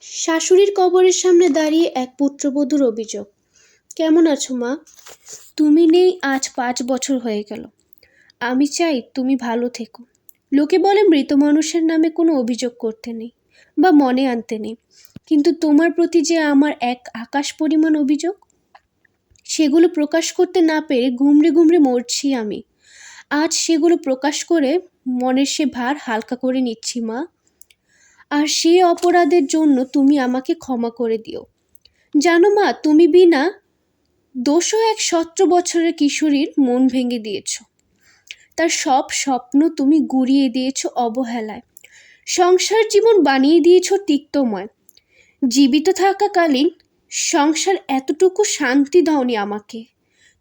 শাশুড়ির কবরের সামনে দাঁড়িয়ে এক পুত্রবধূর অভিযোগ। কেমন আছো মা? তুমি নেই আজ 5 বছর হয়ে গেল। আমি চাই তুমি ভালো থেকো। লোকে বলে মৃত মানুষের নামে কোনো অভিযোগ করতে নেই বা মনে আনতে নেই, কিন্তু তোমার প্রতি যে আমার এক আকাশ পরিমাণ অভিযোগ, সেগুলো প্রকাশ করতে না পেরে গুমড়ে গুমড়ে মরছি আমি। আজ সেগুলো প্রকাশ করে মনের সে ভার হালকা করে নিচ্ছি মা। আর সেই অপরাধের জন্য তুমি আমাকে ক্ষমা করে দিও। জানো মা, তুমি বিনা দোষও এক 17 বছরের কিশোরীর মন ভেঙে দিয়েছ। তার সব স্বপ্ন তুমি গুঁড়িয়ে দিয়েছ অবহেলায়। সংসার জীবন বানিয়ে দিয়েছ তিক্তময়। জীবিত থাকাকালীন সংসার এতটুকু শান্তি দাওনি আমাকে।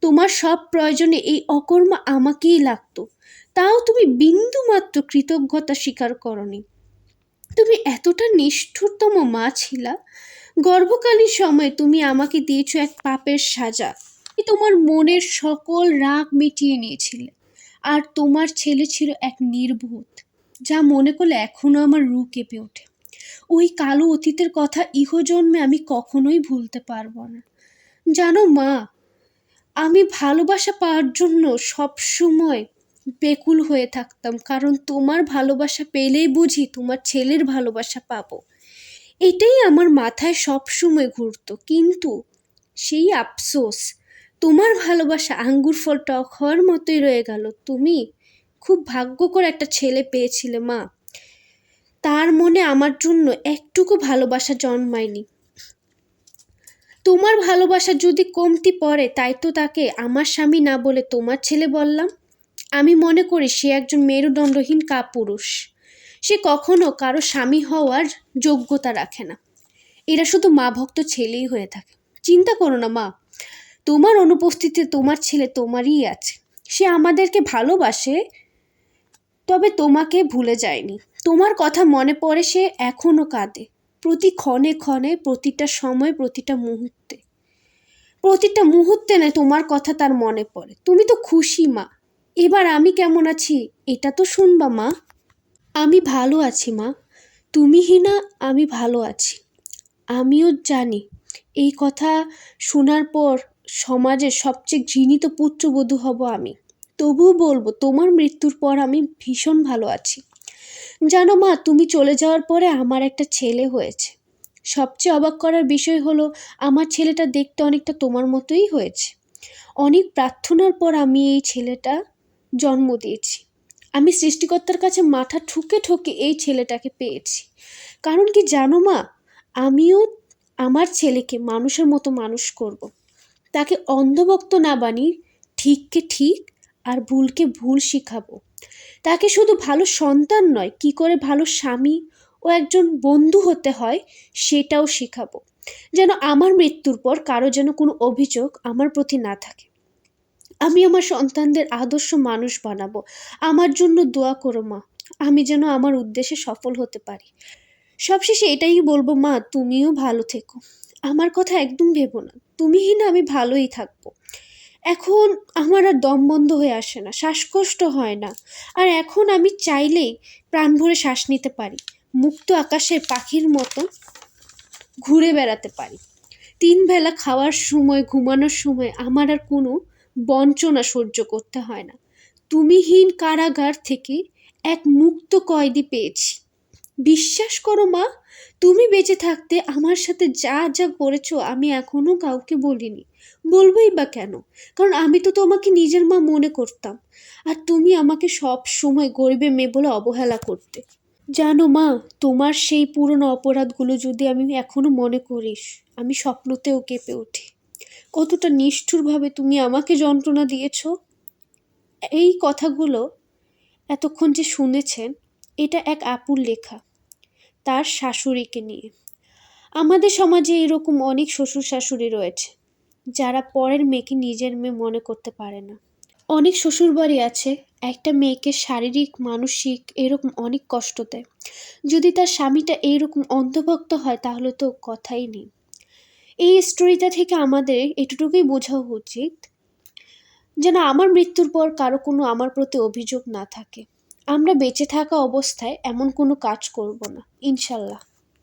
তোমার সব প্রয়োজনে এই অকর্মা আমাকেই লাগতো, তাও তুমি বিন্দুমাত্র কৃতজ্ঞতা স্বীকার করনি। তুমি এতটা নিষ্ঠুরতম মা ছিলা। গর্ভকালীন সময়ে তুমি আমাকে দিয়েছো এক পাপের সাজা। তোমার মনের সকল রাগ মিটিয়ে নিয়েছিলে। আর তোমার ছেলে ছিল এক নির্বোধ, যা মনে করলে এখনো আমার রু কেঁপে ওঠে। ওই কালো অতীতের কথা ইহজন্মে আমি কখনোই ভুলতে পারবো না। জানো মা, আমি ভালোবাসা পাওয়ার জন্য সব সময় বেকুল হয়ে থাকতাম, কারণ তোমার ভালোবাসা পেলেই বুঝি তোমার ছেলের ভালোবাসা পাবো। এটাই আমার মাথায় সব সময় ঘুরতো। কিন্তু সেই আফসোস, তোমার ভালোবাসা আঙ্গুর ফল টক হওয়ার মতোই রয়ে গেল। তুমি খুব ভাগ্য করে একটা ছেলে পেয়েছিলে মা। তার মনে আমার জন্য একটুকু ভালোবাসা জন্মায়নি। তোমার ভালোবাসা যদি কমতি পড়ে, তাই তো তাকে আমার স্বামী না বলে তোমার ছেলে বললাম। আমি মনে করি সে একজন মেরুদণ্ডহীন কাপুরুষ। সে কখনো কারো স্বামী হওয়ার যোগ্যতা রাখে না। এরা শুধু মা ভক্ত ছেলেই হয়ে থাকে। চিন্তা করো না মা, তোমার অনুপস্থিতিতে তোমার ছেলে তোমারই আছে। সে আমাদেরকে ভালোবাসে, তবে তোমাকে ভুলে যায়নি। তোমার কথা মনে পড়ে, সে এখনো কাঁদে। প্রতি ক্ষণে ক্ষণে, প্রতিটা সময়, প্রতিটা মুহূর্তে না তোমার কথা তার মনে পড়ে। তুমি তো খুশি মা। এবার আমি কেমন আছি এটা তো শুনবা মা। আমি ভালো আছি মা। তুমি হিনা, আমি ভালো আছি। আমিও জানি এই কথা শোনার পর সমাজের সবচেয়ে ঘৃণিত পুত্রবধূ হব আমি। তবুও বলবো, তোমার মৃত্যুর পর আমি ভীষণ ভালো আছি। জানো মা, তুমি চলে যাওয়ার পরে আমার একটা ছেলে হয়েছে। সবচেয়ে অবাক করার বিষয় হলো, আমার ছেলেটা দেখতে অনেকটা তোমার মতোই হয়েছে। অনেক প্রার্থনার পর আমি এই ছেলেটা জন্ম দিয়েছি। আমি সৃষ্টিকর্তার কাছে মাথা ঠুকে ঠুকে এই ছেলেটাকে পেয়েছি। কারণ কি জানো মা, আমিও আমার ছেলেকে মানুষের মতো মানুষ করব। তাকে অন্ধভক্ত না বানিয়ে ঠিককে ঠিক আর ভুলকে ভুল শিখাবো। তাকে শুধু ভালো সন্তান নয়, কি করে ভালো স্বামী ও একজন বন্ধু হতে হয় সেটাও শেখাবো। যেন আমার মৃত্যুর পর কারো যেন কোনো অভিযোগ আমার প্রতি না থাকে। আমি আমার সন্তানদের আদর্শ মানুষ বানাবো। আমার জন্য দোয়া করো মা, আমি যেন আমার উদ্দেশ্যে সফল হতে পারি। সবশেষে এটাই বলবো মা, তুমিও ভালো থেকো। আমার কথা একদম ভেবো না। তুমিই না, আমি ভালোই থাকবো। এখন আমার আর দম বন্ধ হয়ে আসে না, শ্বাসকষ্ট হয় না। আর এখন আমি চাইলেই প্রাণ ভরে শ্বাস নিতে পারি। মুক্ত আকাশের পাখির মতো ঘুরে বেড়াতে পারি। 3 বেলা খাওয়ার সময়, ঘুমানোর সময় আমার আর কোনো বঞ্চনা সহ্য করতে হয় না। তুমিহীন কারাগার থেকে এক মুক্ত কয়েদি পেয়েছি। বিশ্বাস করো মা, তুমি বেঁচে থাকতে আমার সাথে যা যা করেছো আমি এখনো কাউকে বলিনি। বলবোই বা কেন? কারণ আমি তো তোমাকে নিজের মা মনে করতাম। আর তুমি আমাকে সব সময় গরিবের মেয়ে বলে অবহেলা করতে। জানো মা, তোমার সেই পুরনো অপরাধগুলো যদি আমি এখনো মনে করিস, আমি স্বপ্নতেও কেঁপে উঠি। কতটা নিষ্ঠুরভাবে তুমি আমাকে যন্ত্রণা দিয়েছ। এই কথাগুলো এতক্ষণ যে শুনেছেন, এটা এক আপুর লেখা, তার শাশুড়িকে নিয়ে। আমাদের সমাজে এরকম অনেক শ্বশুর শাশুড়ি রয়েছে, যারা পরের মেয়েকে নিজের মেয়ে মনে করতে পারে না। অনেক শ্বশুরবাড়ি আছে একটা মেয়েকে শারীরিক, মানসিক এরকম অনেক কষ্ট দেয়। যদি তার স্বামীটা এইরকম অন্ধভক্ত হয়, তাহলে তো কথাই নেই। এই স্টোরিটা থেকে আমাদের এটুকুই বোঝা উচিত, যেন আমার মৃত্যুর পর কারো কোনো আমার প্রতি অভিযোগ না থাকে। আমরা বেঁচে থাকা অবস্থায় এমন কোনো কাজ করব না, ইনশাল্লাহ।